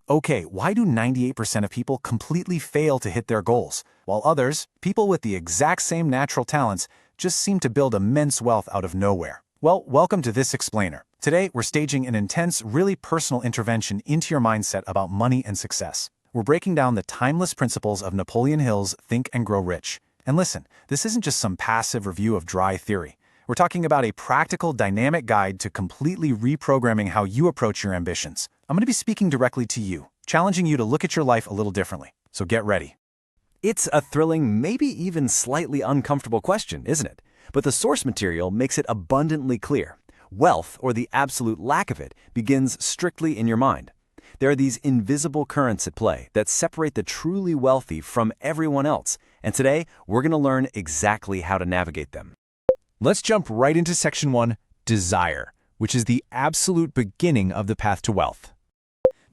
Okay, why do 98% of people completely fail to hit their goals, while others, people with the exact same natural talents, just seem to build immense wealth out of nowhere? Well, welcome to This Explainer. Today, we're staging an intense, really personal intervention into your mindset about money and success. We're breaking down the timeless principles of Napoleon Hill's Think and Grow Rich. And listen, this isn't just some passive review of dry theory. We're talking about a practical, dynamic guide to completely reprogramming how you approach your ambitions. I'm going to be speaking directly to you, challenging you to look at your life a little differently. So get ready. It's a thrilling, maybe even slightly uncomfortable question, isn't it? But the source material makes it abundantly clear. Wealth, or the absolute lack of it, begins strictly in your mind. There are these invisible currents at play that separate the truly wealthy from everyone else, and today we're going to learn exactly how to navigate them. Let's jump right into Section 1, Desire, which is the absolute beginning of the path to wealth.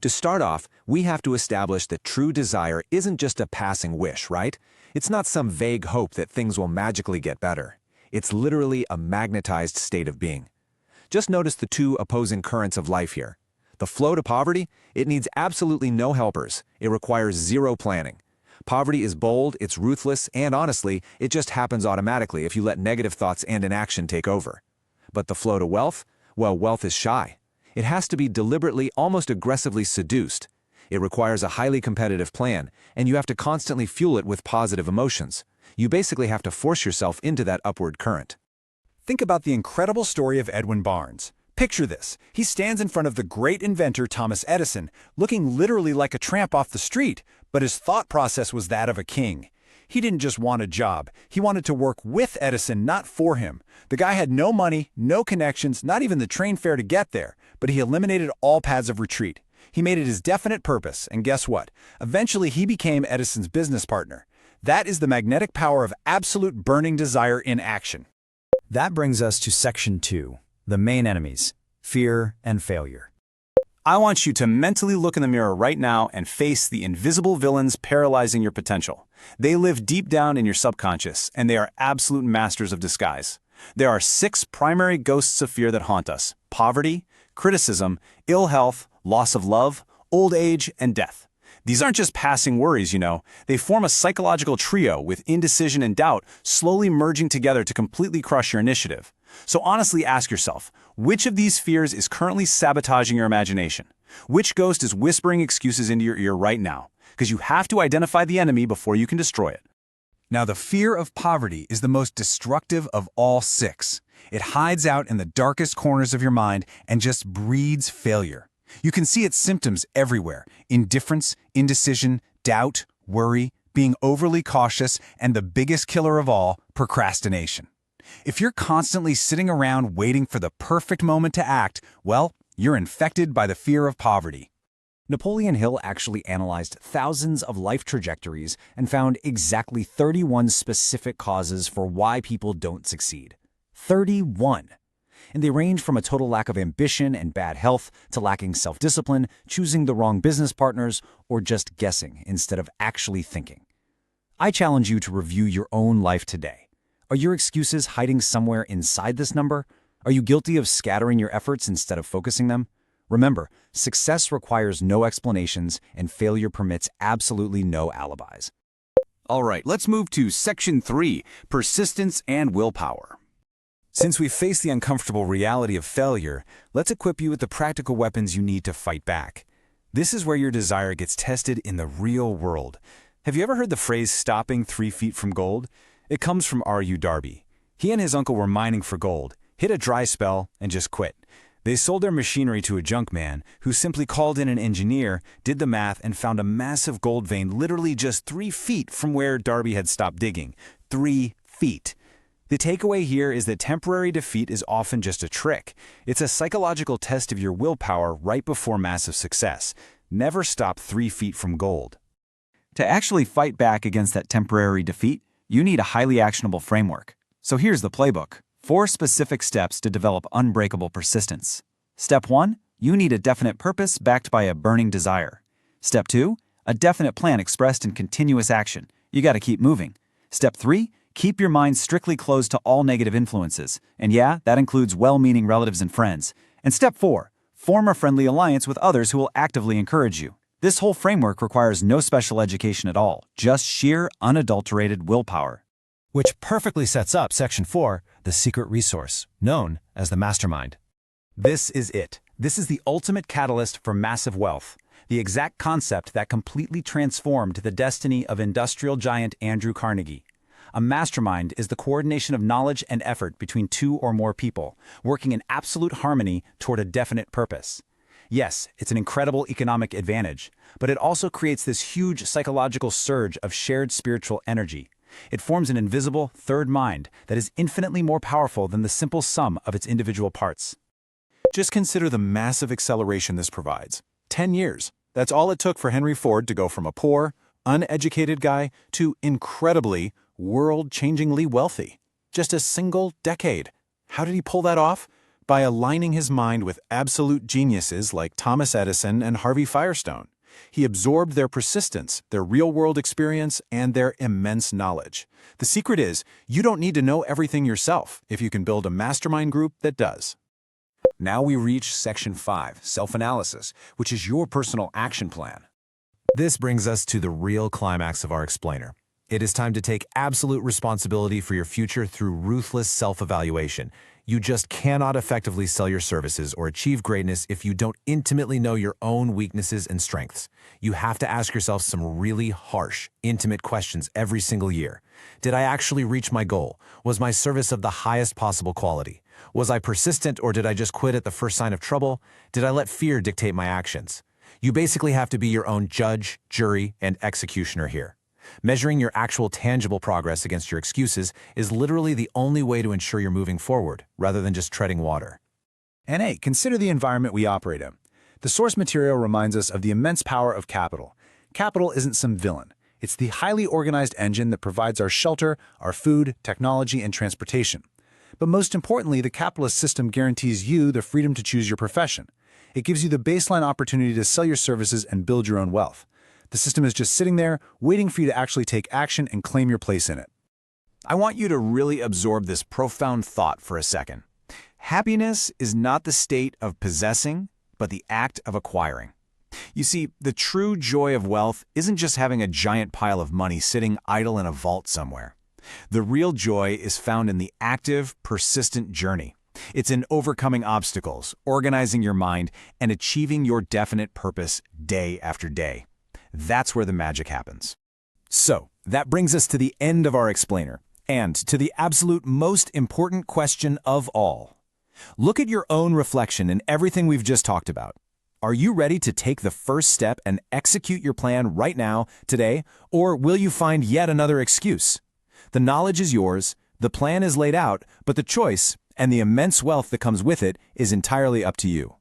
To start off, we have to establish that true desire isn't just a passing wish, right? It's not some vague hope that things will magically get better. It's literally a magnetized state of being. Just notice the two opposing currents of life here. The flow to poverty, it needs absolutely no helpers. It requires zero planning. Poverty is bold, it's ruthless, and honestly, it just happens automatically if you let negative thoughts and inaction take over. But the flow to wealth? Well, wealth is shy. It has to be deliberately, almost aggressively seduced. It requires a highly competitive plan, and you have to constantly fuel it with positive emotions. You basically have to force yourself into that upward current. Think about the incredible story of Edwin Barnes. Picture this. He stands in front of the great inventor Thomas Edison, looking literally like a tramp off the street, but his thought process was that of a king. He didn't just want a job. He wanted to work with Edison, not for him. The guy had no money, no connections, not even the train fare to get there, but he eliminated all paths of retreat. He made it his definite purpose, and guess what? Eventually, he became Edison's business partner. That is the magnetic power of absolute burning desire in action. That brings us to Section 2, the main enemies, fear and failure. I want you to mentally look in the mirror right now and face the invisible villains paralyzing your potential. They live deep down in your subconscious, and they are absolute masters of disguise. There are 6 primary ghosts of fear that haunt us: poverty, criticism, ill health, loss of love, old age, and death. These aren't just passing worries, you know. They form a psychological trio with indecision and doubt slowly merging together to completely crush your initiative. So honestly ask yourself, which of these fears is currently sabotaging your imagination? Which ghost is whispering excuses into your ear right now? Because you have to identify the enemy before you can destroy it. Now, the fear of poverty is the most destructive of all 6. It hides out in the darkest corners of your mind and just breeds failure. You can see its symptoms everywhere: indifference, indecision, doubt, worry, being overly cautious, and the biggest killer of all, procrastination. If you're constantly sitting around waiting for the perfect moment to act, well, you're infected by the fear of poverty. Napoleon Hill actually analyzed thousands of life trajectories and found exactly 31 specific causes for why people don't succeed. 31! And they range from a total lack of ambition and bad health to lacking self-discipline, choosing the wrong business partners, or just guessing instead of actually thinking. I challenge you to review your own life today. Are your excuses hiding somewhere inside this number? Are you guilty of scattering your efforts instead of focusing them? Remember, success requires no explanations, and failure permits absolutely no alibis. All right, let's move to Section 3, Persistence and Willpower. Since we face the uncomfortable reality of failure, let's equip you with the practical weapons you need to fight back. This is where your desire gets tested in the real world. Have you ever heard the phrase stopping 3 feet from gold? It comes from R.U. Darby. He and his uncle were mining for gold, hit a dry spell, and just quit. They sold their machinery to a junk man, who simply called in an engineer, did the math, and found a massive gold vein literally just 3 feet from where Darby had stopped digging. 3 feet. The takeaway here is that temporary defeat is often just a trick. It's a psychological test of your willpower right before massive success. Never stop 3 feet from gold. To actually fight back against that temporary defeat, you need a highly actionable framework. So here's the playbook. 4 specific steps to develop unbreakable persistence. Step 1, you need a definite purpose backed by a burning desire. Step 2, a definite plan expressed in continuous action. You got to keep moving. Step 3, keep your mind strictly closed to all negative influences. And yeah, that includes well-meaning relatives and friends. And step 4, form a friendly alliance with others who will actively encourage you. This whole framework requires no special education at all, just sheer, unadulterated willpower. Which perfectly sets up Section 4, the secret resource, known as the mastermind. This is it. This is the ultimate catalyst for massive wealth, the exact concept that completely transformed the destiny of industrial giant Andrew Carnegie. A mastermind is the coordination of knowledge and effort between two or more people, working in absolute harmony toward a definite purpose. Yes, it's an incredible economic advantage, but it also creates this huge psychological surge of shared spiritual energy. It forms an invisible third mind that is infinitely more powerful than the simple sum of its individual parts. Just consider the massive acceleration this provides. 10 years. That's all it took for Henry Ford to go from a poor, uneducated guy to incredibly, world-changingly wealthy. Just a single decade. How did he pull that off? By aligning his mind with absolute geniuses like Thomas Edison and Harvey Firestone. He absorbed their persistence, their real-world experience, and their immense knowledge. The secret is, you don't need to know everything yourself if you can build a mastermind group that does. Now we reach Section 5, self-analysis, which is your personal action plan. This brings us to the real climax of our explainer. It is time to take absolute responsibility for your future through ruthless self-evaluation. You just cannot effectively sell your services or achieve greatness if you don't intimately know your own weaknesses and strengths. You have to ask yourself some really harsh, intimate questions every single year. Did I actually reach my goal? Was my service of the highest possible quality? Was I persistent, or did I just quit at the first sign of trouble? Did I let fear dictate my actions? You basically have to be your own judge, jury, and executioner here. Measuring your actual tangible progress against your excuses is literally the only way to ensure you're moving forward, rather than just treading water. And hey, consider the environment we operate in. The source material reminds us of the immense power of capital. Capital isn't some villain. It's the highly organized engine that provides our shelter, our food, technology, and transportation. But most importantly, the capitalist system guarantees you the freedom to choose your profession. It gives you the baseline opportunity to sell your services and build your own wealth. The system is just sitting there, waiting for you to actually take action and claim your place in it. I want you to really absorb this profound thought for a second. Happiness is not the state of possessing, but the act of acquiring. You see, the true joy of wealth isn't just having a giant pile of money sitting idle in a vault somewhere. The real joy is found in the active, persistent journey. It's in overcoming obstacles, organizing your mind, and achieving your definite purpose day after day. That's where the magic happens. So, that brings us to the end of our explainer, and to the absolute most important question of all. Look at your own reflection in everything we've just talked about. Are you ready to take the first step and execute your plan right now, today, or will you find yet another excuse? The knowledge is yours, the plan is laid out, but the choice, and the immense wealth that comes with it, is entirely up to you.